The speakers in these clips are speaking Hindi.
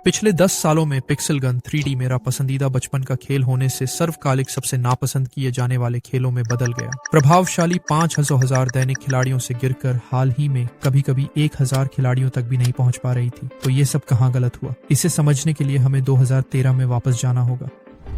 पिछले 10 सालों में पिक्सल गन 3D मेरा पसंदीदा बचपन का खेल होने से सर्वकालिक सबसे नापसंद किए जाने वाले खेलों में बदल गया। प्रभावशाली 5,000 दैनिक खिलाड़ियों से गिरकर हाल ही में कभी कभी 1,000 खिलाड़ियों तक भी नहीं पहुंच पा रही थी। तो ये सब कहाँ गलत हुआ, इसे समझने के लिए हमें 2013 में वापस जाना होगा।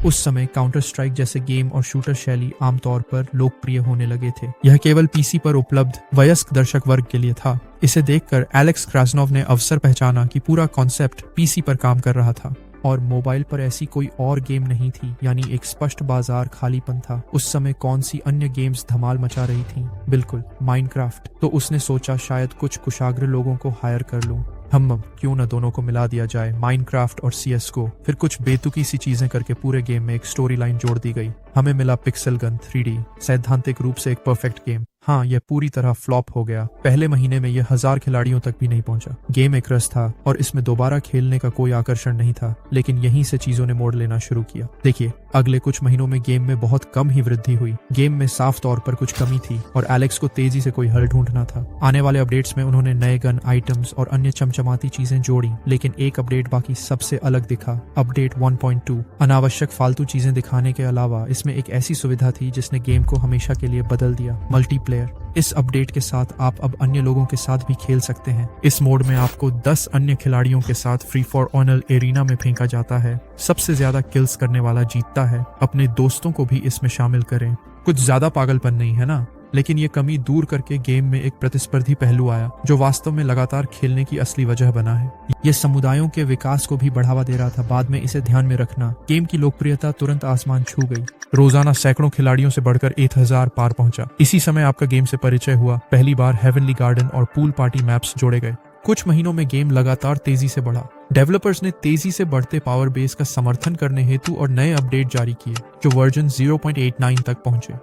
उस समय काउंटर स्ट्राइक जैसे गेम और शूटर शैली आमतौर पर लोकप्रिय होने लगे थे। यह केवल पीसी पर उपलब्ध वयस्क दर्शक वर्ग के लिए था। इसे देखकर एलेक्स क्रासनोव ने अवसर पहचाना कि पूरा कॉन्सेप्ट पीसी पर काम कर रहा था और मोबाइल पर ऐसी कोई और गेम नहीं थी, यानी एक स्पष्ट बाजार खालीपन था। उस समय कौन सी अन्य गेम्स धमाल मचा रही थी? बिल्कुल माइनक्राफ्ट। तो उसने सोचा शायद कुछ कुशाग्र लोगों को हायर कर लूं। क्यों न दोनों को मिला दिया जाए, माइनक्राफ्ट और CS:GO। फिर कुछ बेतुकी सी चीजें करके पूरे गेम में एक स्टोरी लाइन जोड़ दी गई। हमें मिला पिक्सल गन 3D, सैद्धांतिक रूप से एक परफेक्ट गेम। हाँ, यह पूरी तरह फ्लॉप हो गया। पहले महीने में यह 1000 खिलाड़ियों तक भी नहीं पहुंचा। गेम एक रस था और इसमें दोबारा खेलने का कोई आकर्षण नहीं था, लेकिन यहीं से चीजों ने मोड़ लेना शुरू किया। देखिए, अगले कुछ महीनों में गेम में बहुत कम ही वृद्धि हुई। गेम में साफ तौर पर कुछ कमी थी और एलेक्स को तेजी से कोई हल ढूंढना था। आने वाले अपडेट्स में उन्होंने नए गन, आइटम्स और अन्य चमचमाती चीजें जोड़ी, लेकिन एक अपडेट बाकी सबसे अलग दिखा। अपडेट 1.2 अनावश्यक फालतू चीजें दिखाने के अलावा इसमें एक ऐसी सुविधा थी जिसने गेम को हमेशा के लिए बदल दिया, मल्टीप्लेयर। इस अपडेट के साथ आप अब अन्य लोगों के साथ भी खेल सकते हैं। इस मोड में आपको 10 अन्य खिलाड़ियों के साथ फ्री फॉर ऑनर एरिना में फेंका जाता है। सबसे ज्यादा किल्स करने वाला जीतता है। अपने दोस्तों को भी इसमें शामिल करें। कुछ ज्यादा पागलपन नहीं है ना? लेकिन ये कमी दूर करके गेम में एक प्रतिस्पर्धी पहलू आया, जो वास्तव में लगातार खेलने की असली वजह बना है। ये समुदायों के विकास को भी बढ़ावा दे रहा था। बाद में इसे ध्यान में रखना, गेम की लोकप्रियता तुरंत आसमान छू गई। रोजाना सैकड़ों खिलाड़ियों से बढ़कर 1000 पार पहुंचा। इसी समय आपका गेम से परिचय हुआ। पहली बार हेवनली गार्डन और पूल पार्टी मैप्स जोड़े गए। कुछ महीनों में गेम लगातार तेजी से बढ़ा। डेवलपर्स ने तेजी से बढ़ते पावर बेस का समर्थन करने हेतु और नए अपडेट जारी किए, जो वर्जन 0.89 तक पहुंचे।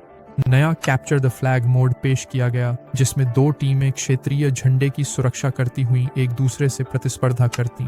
नया कैप्चर द फ्लैग मोड पेश किया गया, जिसमें 2 टीमें क्षेत्रीय झंडे की सुरक्षा करती हुई एक दूसरे से प्रतिस्पर्धा करती।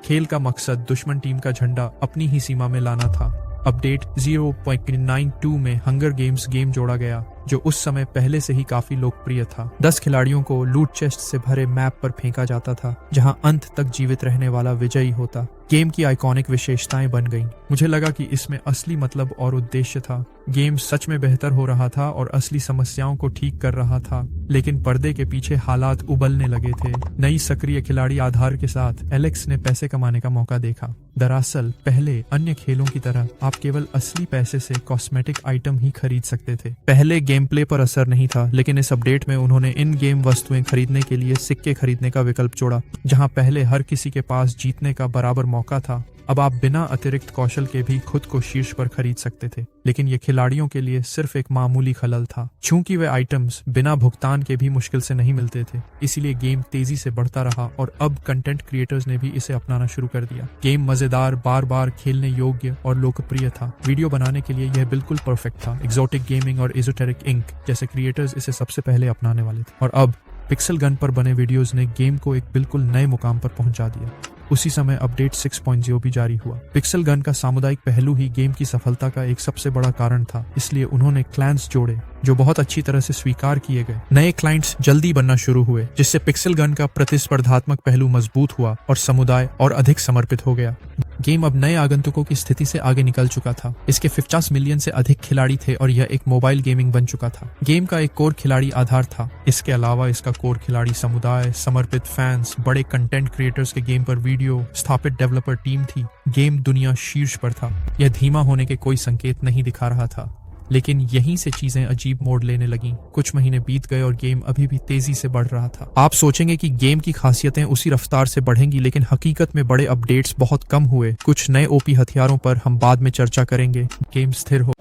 खेल का मकसद दुश्मन टीम का झंडा अपनी ही सीमा में लाना था। अपडेट 0.92 में हंगर गेम्स गेम जोड़ा गया, जो उस समय पहले से ही काफी लोकप्रिय था। 10 खिलाड़ियों को लूट चेस्ट से भरे मैप पर फेंका जाता था, जहां अंत तक जीवित रहने वाला विजयी होता। गेम की आइकॉनिक विशेषताएं बन गईं। मुझे लगा कि इसमें असली मतलब और उद्देश्य था। गेम सच में बेहतर हो रहा था और असली समस्याओं को ठीक कर रहा था, लेकिन पर्दे के पीछे हालात उबलने लगे थे। नई सक्रिय खिलाड़ी आधार के साथ एलेक्स ने पैसे कमाने का मौका देखा। दरअसल पहले अन्य खेलों की तरह आप केवल असली पैसे से कॉस्मेटिक आइटम ही खरीद सकते थे। पहले गेम प्ले पर असर नहीं था, लेकिन इस अपडेट में उन्होंने इन गेम वस्तुएं खरीदने के लिए सिक्के खरीदने का विकल्प जोड़ा। जहां पहले हर किसी के पास जीतने का बराबर मौका था, अब आप बिना अतिरिक्त कौशल के भी खुद को शीर्ष पर खरीद सकते थे। लेकिन ये खिलाड़ियों के लिए सिर्फ एक मामूली खलल था, चूंकि वे आइटम्स बिना भुगतान के भी मुश्किल से नहीं मिलते थे। इसीलिए गेम तेजी से बढ़ता रहा और अब कंटेंट क्रिएटर्स ने भी इसे अपनाना शुरू कर दिया। गेम मजेदार, बार बार खेलने योग्य और लोकप्रिय था। वीडियो बनाने के लिए यह बिल्कुल परफेक्ट था। एक्सोटिक गेमिंग और एजोटेरिक इंक जैसे क्रिएटर्स इसे सबसे पहले अपनाने वाले थे, और अब पिक्सल गन पर बने वीडियोस ने गेम को एक बिल्कुल नए मुकाम पर पहुंचा दिया। उसी समय अपडेट 6.0 भी जारी हुआ। पिक्सल गन का सामुदायिक पहलू ही गेम की सफलता का एक सबसे बड़ा कारण था, इसलिए उन्होंने क्लैंस जोड़े, जो बहुत अच्छी तरह से स्वीकार किए गए। नए क्लाइंट्स जल्दी बनना शुरू हुए, जिससे पिक्सल गन का प्रतिस्पर्धात्मक पहलू मजबूत हुआ और समुदाय और अधिक समर्पित हो गया। गेम अब नए आगंतुकों की स्थिति से आगे निकल चुका था। इसके 50 मिलियन से अधिक खिलाड़ी थे और यह एक मोबाइल गेमिंग बन चुका था। गेम का एक कोर खिलाड़ी आधार था। इसके अलावा इसका कोर खिलाड़ी समुदाय, समर्पित फैंस, बड़े कंटेंट क्रिएटर्स के गेम पर वीडियो, स्थापित डेवलपर टीम थी। गेम दुनिया शीर्ष पर था। यह धीमा होने के कोई संकेत नहीं दिखा रहा था, लेकिन यहीं से चीजें अजीब मोड़ लेने लगीं। कुछ महीने बीत गए और गेम अभी भी तेजी से बढ़ रहा था। आप सोचेंगे कि गेम की खासियतें उसी रफ्तार से बढ़ेंगी, लेकिन हकीकत में बड़े अपडेट्स बहुत कम हुए। कुछ नए ओपी हथियारों पर हम बाद में चर्चा करेंगे। गेम स्थिर हो